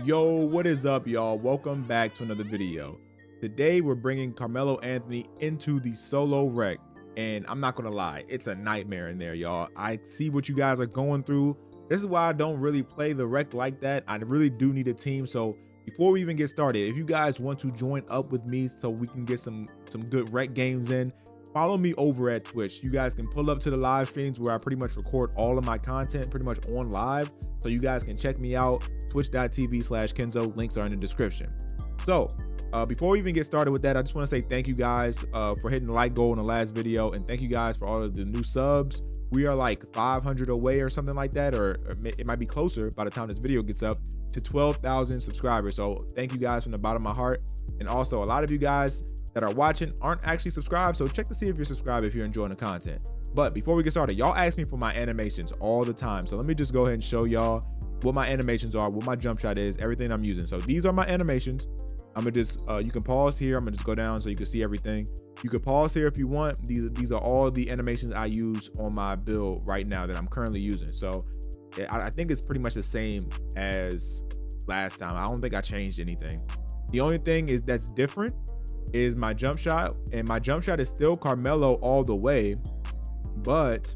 Yo, what is up, y'all? Welcome back to another video. Today we're bringing Carmelo Anthony into the solo rec, and I'm not gonna lie, it's a nightmare in there, y'all. I see what you guys are going through. This is why I don't really play the rec like that. I really do need a team. So before we even get started, if you guys want to join up with me so we can get some good rec games in, follow me over at Twitch. You guys can pull up to the live streams where I pretty much record all of my content pretty much on live, so you guys can check me out. Twitch.tv/Kenzo. Links are in the description. So before we even get started with that, I just want to say thank you guys for hitting the like goal in the last video, and thank you guys for all of the new subs. We are like 500 away or something like that, or it might be closer by the time this video gets up to 12,000 subscribers. So thank you guys from the bottom of my heart. And also, a lot of you guys that are watching aren't actually subscribed, so check to see if you're subscribed if you're enjoying the content. But before we get started, y'all ask me for my animations all the time, so let me just go ahead and show y'all what my animations are, what my jump shot is, everything I'm using. So these are my animations. I'm gonna just you can pause here. I'm gonna just go down so you can see everything. You can pause here if you want. These are all the animations I use on my build right now that I'm currently using. So I think it's pretty much the same as last time. I don't think I changed anything. The only thing is that's different is my jump shot, and my jump shot is still Carmelo all the way, but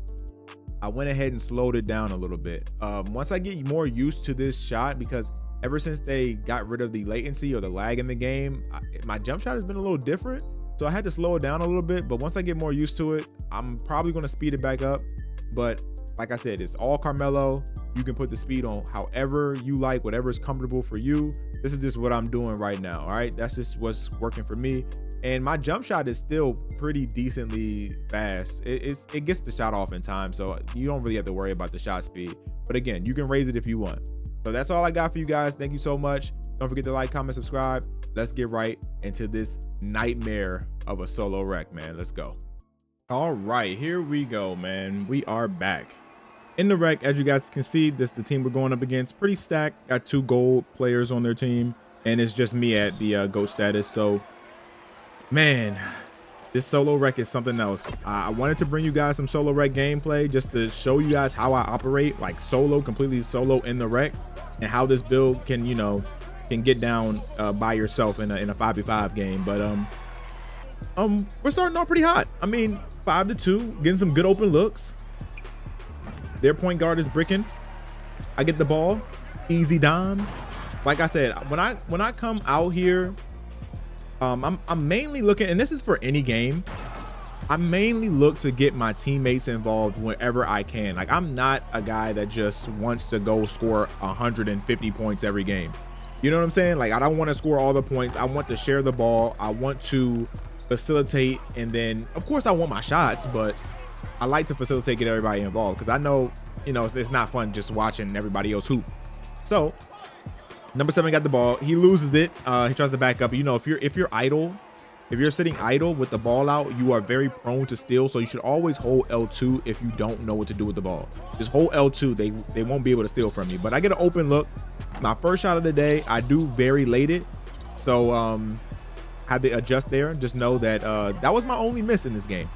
I went ahead and slowed it down a little bit. Once I get more used to this shot, because ever since they got rid of the latency or the lag in the game, my jump shot has been a little different. So I had to slow it down a little bit, but once I get more used to it, I'm probably going to speed it back up. But like I said, it's all Carmelo. You can put the speed on however you like, whatever is comfortable for you. This is just what I'm doing right now. All right, that's just what's working for me. And my jump shot is still pretty decently fast. It gets the shot off in time, so you don't really have to worry about the shot speed. But again, you can raise it if you want. So that's all I got for you guys. Thank you so much. Don't forget to like, comment, subscribe. Let's get right into this nightmare of a solo rec, man. Let's go. All right, here we go, man. We are back in the rec. As you guys can see, this is the team we're going up against. Pretty stacked. Got 2 gold players on their team, and it's just me at the GOAT status. So man, this solo rec is something else. I wanted to bring you guys some solo rec gameplay just to show you guys how I operate, like solo, completely solo in the rec, and how this build can, you know, can get down by yourself in a 5v5 game. But we're starting off pretty hot. I mean, 5-2, getting some good open looks. Their point guard is bricking. I get the ball, easy dime. Like I said, when I come out here, I'm mainly looking, and this is for any game, I mainly look to get my teammates involved whenever I can. Like, I'm not a guy that just wants to go score 150 points every game. You know what I'm saying? Like, I don't want to score all the points. I want to share the ball. I want to facilitate, and then of course I want my shots, but I like to facilitate, get everybody involved, because I know, you know, it's not fun just watching everybody else hoop. So number 7 got the ball. He loses it. He tries to back up. You know, if you're idle, if you're sitting idle with the ball out, you are very prone to steal. So you should always hold L2 if you don't know what to do with the ball. Just hold L2. They won't be able to steal from you. But I get an open look. My first shot of the day, I do very late it. So had to adjust there. Just know that that was my only miss in this game.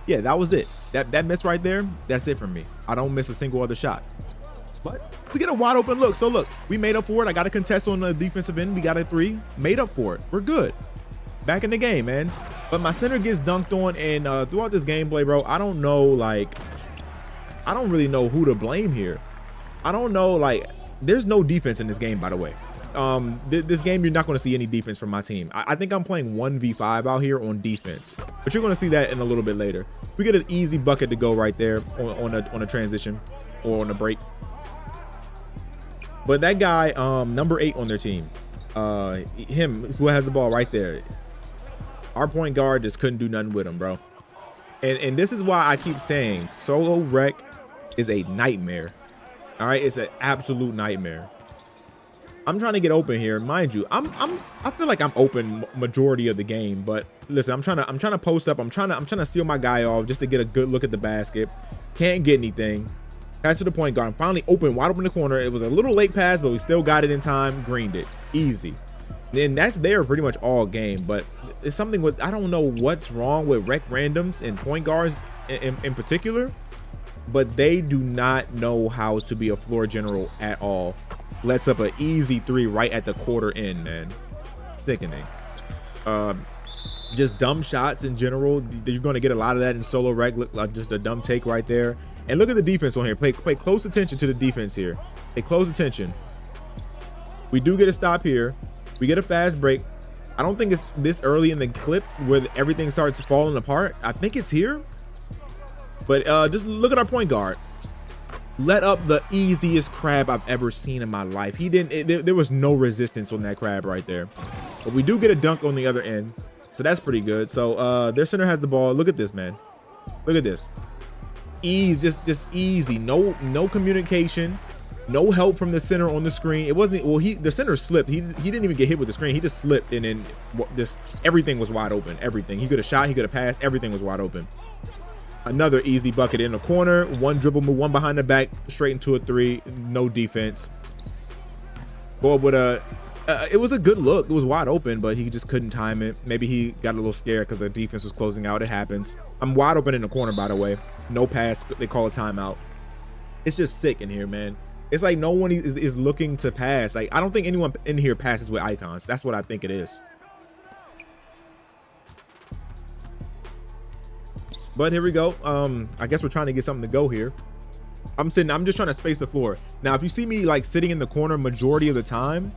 Yeah, that was it. That miss right there, that's it for me. I don't miss a single other shot. But we get a wide open look. So look, we made up for it. I got a contest on the defensive end. We got a 3, made up for it. We're good. Back in the game, man. But my center gets dunked on, and throughout this gameplay, bro, I don't know, like, I don't really know who to blame here. I don't know, like, there's no defense in this game, by the way. This game, you're not going to see any defense from my team. I think I'm playing 1v5 out here on defense, but you're going to see that in a little bit later. We get an easy bucket to go right there on a transition or on a break. But that guy, number 8 on their team, him who has the ball right there, our point guard just couldn't do nothing with him, bro. And this is why I keep saying solo rec is a nightmare. All right, it's an absolute nightmare. I'm trying to get open here, mind you. I feel like I'm open majority of the game, but listen, I'm trying to post up. I'm trying to seal my guy off just to get a good look at the basket. Can't get anything. Pass to the point guard. I'm finally open, wide open in the corner. It was a little late pass, but we still got it in time. Greened it, easy. And that's there pretty much all game. But it's something with, I don't know what's wrong with rec randoms and point guards in particular, but they do not know how to be a floor general at all. lets up an easy 3 right at the quarter end, man. Sickening. Just dumb shots in general. You're going to get a lot of that in solo rec. Like just a dumb take right there. And look at the defense on here. Pay close attention to the defense here. Pay close attention. We do get a stop here. We get a fast break. I don't think it's this early in the clip where everything starts falling apart. I think it's here. But just look at our point guard. Let up the easiest crab I've ever seen in my life. He didn't, there was no resistance on that crab right there. But we do get a dunk on the other end. So that's pretty good. So their center has the ball. Look at this, man. Look at this. Ease, just easy. No communication. No help from the center on the screen. It wasn't, well, the center slipped. He didn't even get hit with the screen. He just slipped, and then just everything was wide open. Everything. He could have shot, he could have passed. Everything was wide open. Another easy bucket in the corner. One dribble move, one behind the back, straight into a 3. No defense. Boy, with it was a good look. It was wide open, but he just couldn't time it. Maybe he got a little scared because the defense was closing out. It happens. I'm wide open in the corner, by the way. No pass. They call a timeout. It's just sick in here, man. It's like no one is looking to pass. Like, I don't think anyone in here passes with icons. That's what I think it is. But here we go. I guess we're trying to get something to go here. I'm just trying to space the floor. Now, if you see me like sitting in the corner majority of the time,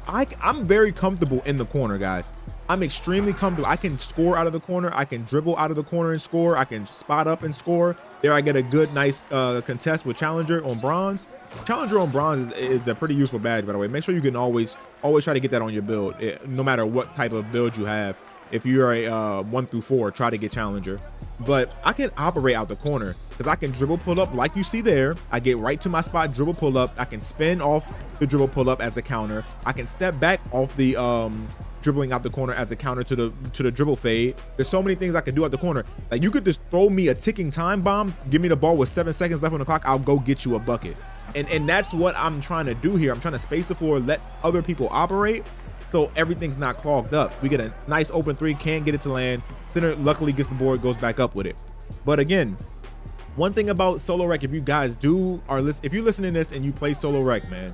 I'm very comfortable in the corner, guys. I'm extremely comfortable. I can score out of the corner. I can dribble out of the corner and score. I can spot up and score. There I get a good, nice contest with Challenger on bronze. Challenger on bronze is a pretty useful badge, by the way. Make sure you can always try to get that on your build, no matter what type of build you have. If you're a 1 through 4, try to get Challenger. But I can operate out the corner because I can dribble pull up like you see there. I get right to my spot, dribble pull up. I can spin off the dribble pull up as a counter. I can step back off the dribbling out the corner as a counter to the dribble fade. There's so many things I can do at the corner. Like, you could just throw me a ticking time bomb, give me the ball with 7 seconds left on the clock, I'll go get you a bucket. And that's what I'm trying to do here. I'm trying to space the floor, let other people operate, so everything's not clogged up. We get a nice open 3, can't get it to land. Center luckily gets the board, goes back up with it. But again, one thing about solo rec, if you guys if you're listening to this and you play solo rec, man,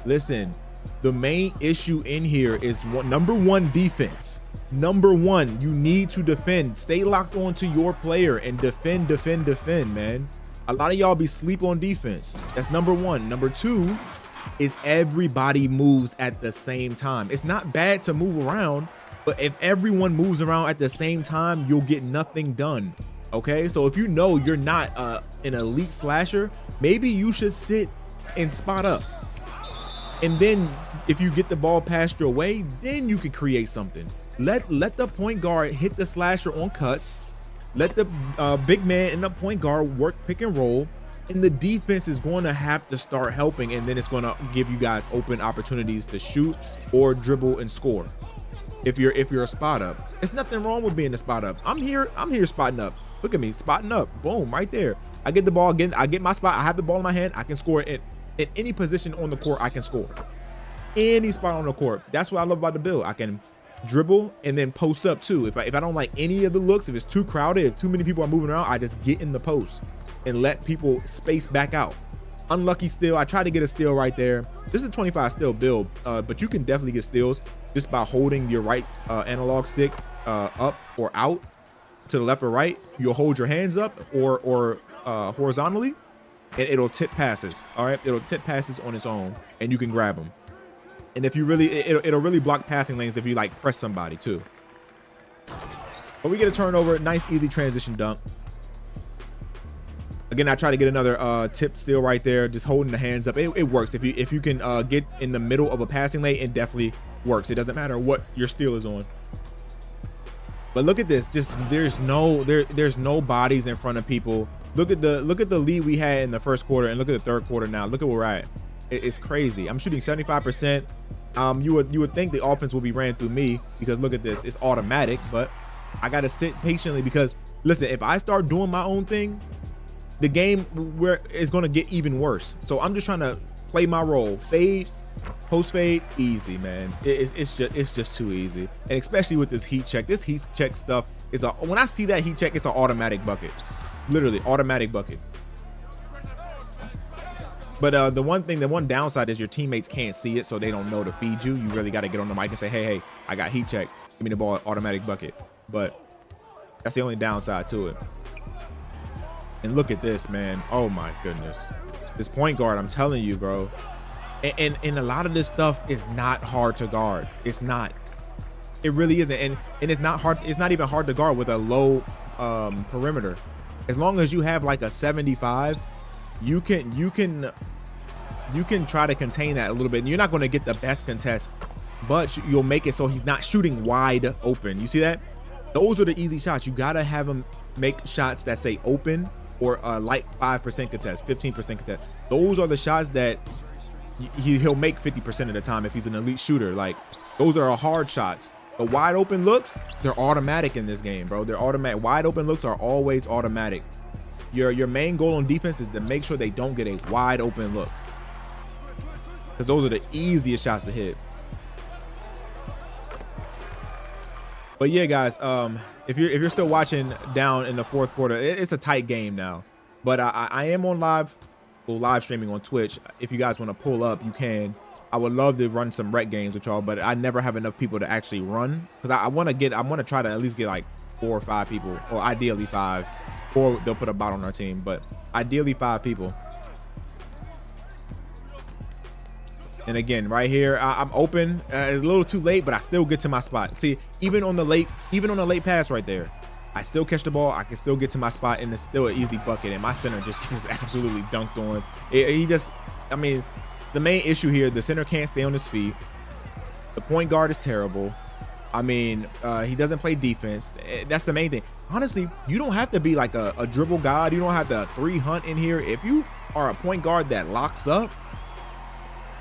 listen, the main issue in here is number 1, defense. Number 1, you need to defend. Stay locked on to your player and defend, man. A lot of y'all be sleep on defense. That's number 1. Number 2 is everybody moves at the same time. It's not bad to move around, but if everyone moves around at the same time, you'll get nothing done. Okay, so if you know you're not an elite slasher, maybe you should sit and spot up. And then if you get the ball past your way, then you can create something. Let the point guard hit the slasher on cuts. Let the big man and the point guard work pick and roll. And the defense is going to have to start helping, and then it's going to give you guys open opportunities to shoot or dribble and score. If you're a spot up, there's nothing wrong with being a spot up. I'm here spotting up. Look at me spotting up. Boom, right there. I get the ball again. I get my spot. I have the ball in my hand. I can score it in any position on the court. I can score any spot on the court. That's what I love about the build. I can dribble and then post up too. If I don't like any of the looks, if it's too crowded, if too many people are moving around, I just get in the post and let people space back out. Unlucky steal. I tried to get a steal right there. This is a 25 steal build, but you can definitely get steals just by holding your right analog stick up or out to the left or right. You'll hold your hands up or horizontally, and it'll tip passes. All right, it'll tip passes on its own, and you can grab them. And if you really, it'll really block passing lanes if you like press somebody too. But we get a turnover. Nice easy transition dunk. Again, I try to get another tip steal right there, just holding the hands up. It works. If you can get in the middle of a passing lane, it definitely works. It doesn't matter what your steal is on. But look at this. Just there's no bodies in front of people. Look at the lead we had in the first quarter, and look at the third quarter now. Look at where we're at. It's crazy. I'm shooting 75%. You would think the offense will be ran through me because look at this. It's automatic, but I gotta sit patiently because listen, if I start doing my own thing, the game is going to get even worse. So I'm just trying to play my role. Fade, post fade, easy, man. It's just too easy. And especially with this heat check. This heat check stuff is when I see that heat check, it's an automatic bucket. Literally automatic bucket. But the one downside is your teammates can't see it, so they don't know to feed you. You really got to get on the mic and say, hey, I got heat check. Give me the ball, automatic bucket. But that's the only downside to it. And look at this, man. Oh my goodness. This point guard, I'm telling you, bro. And a lot of this stuff is not hard to guard. It's not. It really isn't. And it's not hard. It's not even hard to guard with a low perimeter. As long as you have like a 75, you can try to contain that a little bit. And you're not going to get the best contest, but you'll make it so he's not shooting wide open. You see that? Those are the easy shots. You got to have him make shots that say open or like 5% contest, 15% contest. Those are the shots that he'll make 50% of the time if he's an elite shooter. Like, those are hard shots. The wide open looks, they're automatic in this game, bro. They're automatic. Wide open looks are always automatic. Your main goal on defense is to make sure they don't get a wide open look, because those are the easiest shots to hit. But yeah, guys, if you're still watching down in the fourth quarter, it's a tight game now. But I am on live streaming on Twitch. If you guys want to pull up, you can. I would love to run some rec games with y'all, but I never have enough people to actually run, because I want to try to at least get like 4 or 5 people, or ideally 5, or they'll put a bot on our team, but ideally 5 people. And again, right here, I'm open, a little too late, but I still get to my spot. See, even on the late pass right there, I still catch the ball. I can still get to my spot, and it's still an easy bucket. And my center just gets absolutely dunked on. I mean, the main issue here, the center can't stay on his feet. The point guard is terrible. I mean, he doesn't play defense. That's the main thing. Honestly, you don't have to be like a dribble god. You don't have to 3 hunt in here. If you are a point guard that locks up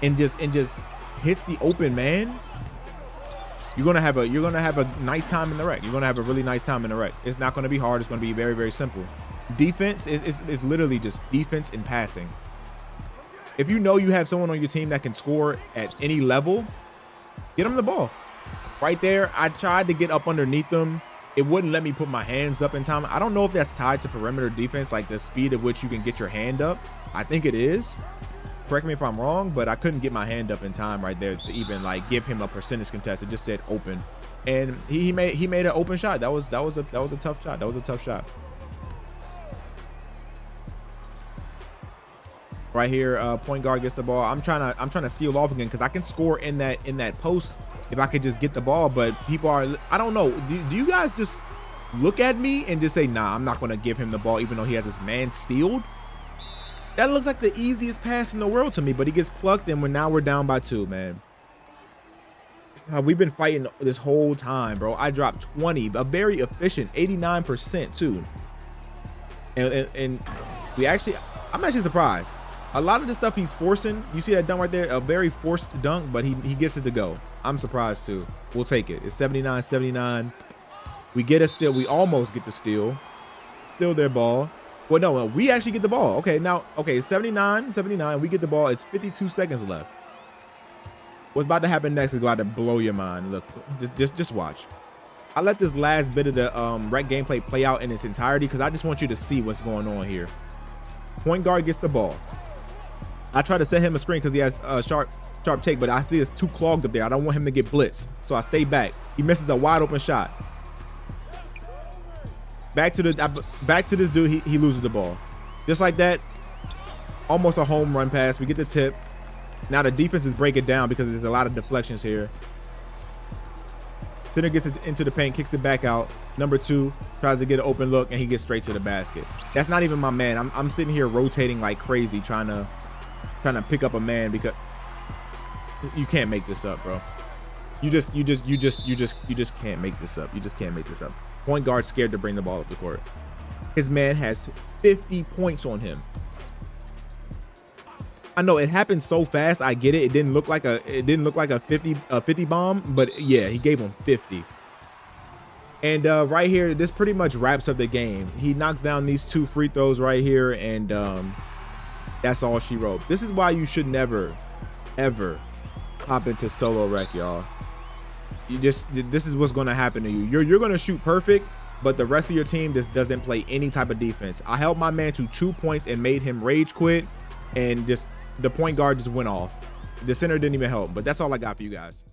and just hits the open man, you're gonna have a nice time in the rec. You're gonna have a really nice time in the rec. It's not gonna be hard. It's gonna be very, very simple. Defense is literally just defense and passing. If you know you have someone on your team that can score at any level, get them the ball. Right there, I tried to get up underneath them. It wouldn't let me put my hands up in time. I don't know if that's tied to perimeter defense, like the speed at which you can get your hand up. I think it is. Correct me if I'm wrong, but I couldn't get my hand up in time right there to even like give him a percentage contest. It just said open, and he made an open shot. That was a tough shot. That was a tough shot. Right here, point guard gets the ball. I'm trying to seal off again, because I can score in that post if I could just get the ball. But people are, I don't know. Do you guys just look at me and just say, nah, I'm not going to give him the ball even though he has his man sealed? That looks like the easiest pass in the world to me, but he gets plucked, and now we're down by 2, man. We've been fighting this whole time, bro. I dropped 20, a very efficient 89% too. And I'm actually surprised. A lot of the stuff he's forcing, you see that dunk right there, a very forced dunk, but he gets it to go. I'm surprised too. We'll take it. It's 79-79. We get a steal. We almost get the steal. Still their ball. Well, no, we actually get the ball. Okay, now, okay, 79-79. We get the ball. It's 52 seconds left. What's about to happen next is about to blow your mind. Look, just watch. I let this last bit of the rec gameplay play out in its entirety, because I just want you to see what's going on here. Point guard gets the ball. I try to set him a screen because he has sharp take, but I see it's too clogged up there. I don't want him to get blitzed, so I stay back. He misses a wide open shot. Back to this dude. He loses the ball, just like that. Almost a home run pass. We get the tip. Now the defense is breaking down because there's a lot of deflections here. Center gets it into the paint, kicks it back out. Number 2 tries to get an open look, and he gets straight to the basket. That's not even my man. I'm sitting here rotating like crazy, trying to pick up a man, because you can't make this up, bro. You just can't make this up. You just can't make this up. Point guard scared to bring the ball up the court. His man has 50 points on him. I know it happened so fast. I get it. It didn't look like a 50 bomb, but yeah, he gave him 50. And right here, this pretty much wraps up the game. He knocks down these 2 free throws right here, and that's all she wrote. This is why you should never, ever hop into solo rec, y'all. This is what's going to happen to you. You're going to shoot perfect, but the rest of your team just doesn't play any type of defense. I held my man to 2 points and made him rage quit, and just the point guard just went off. The center didn't even help, but that's all I got for you guys.